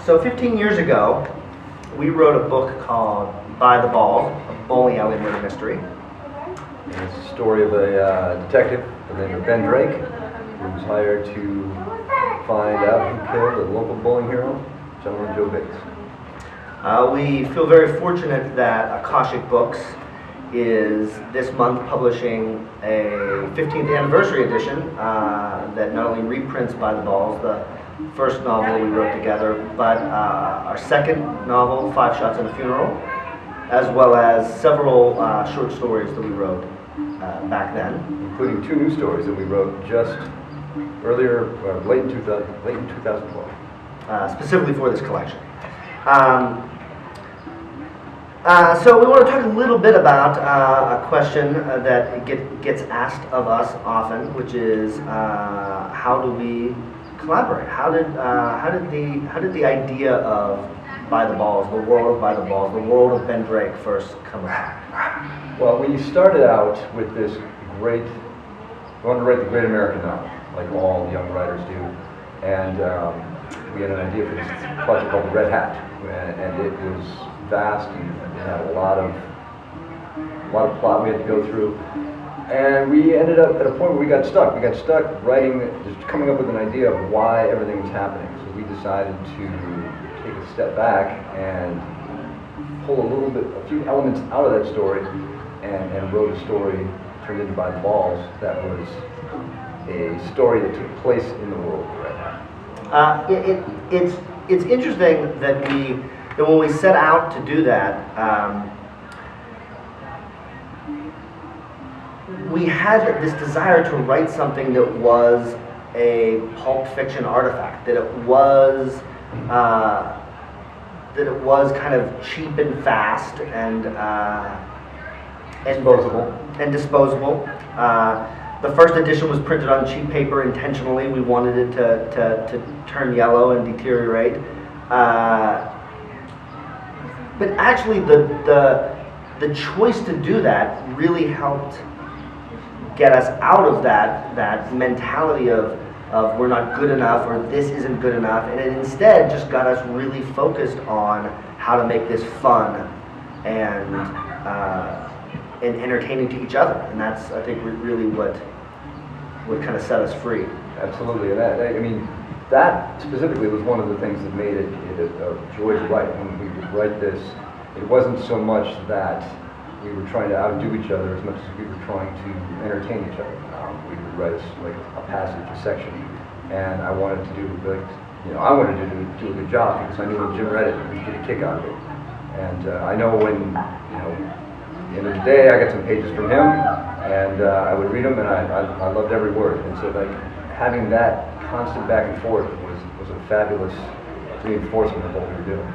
So 15 years ago, we wrote a book called By the Ball, a bowling alley murder mystery. And it's the story of a detective by the name of Ben Drake, who was hired to find out who killed a local bowling hero, gentleman Joe Bates. We feel very fortunate that Akashic Books is this month publishing a 15th anniversary edition that not only reprints By the Balls, the first novel we wrote together, but our second novel, 5 Shots and a Funeral, as well as several short stories that we wrote back then. Including 2 new stories that we wrote just earlier, late in 2012. Specifically for this collection. So we want to talk a little bit about a question that gets asked of us often, which is how do we collaborate? How did the idea of By the Balls, the world of By the Balls, the world of Ben Drake first come about? Well, we started out with this we wanted to write the great American novel, like all young writers do, and we had an idea for this project called Red Hat, and it was vast and it had a lot of plot we had to go through, and we ended up at a point where we got stuck. We got stuck writing, just coming up with an idea of why everything was happening. So we decided to take a step back and pull a few elements out of that story, and wrote a story turned into By the Balls that was a story that took place in the world of Red Hat. It's interesting that when we set out to do that, we had this desire to write something that was a pulp fiction artifact, that it was kind of cheap and fast and disposable. The first edition was printed on cheap paper intentionally. We wanted it to turn yellow and deteriorate. But actually, the choice to do that really helped get us out of that mentality of we're not good enough or this isn't good enough, and it instead just got us really focused on how to make this fun and entertaining to each other, and that's, I think, really what kind of set us free. Absolutely, and that specifically was one of the things that made it a joy to write. When we would write this, it wasn't so much that we were trying to outdo each other as much as we were trying to entertain each other. We would write a passage, a section, and I wanted to do do a good job because I knew when Jim read it, he'd get a kick out of it. And I know when, at the end of the day, I got some pages from him, and I would read them, and I loved every word. And so having that constant back and forth was a fabulous reinforcement of what we were doing.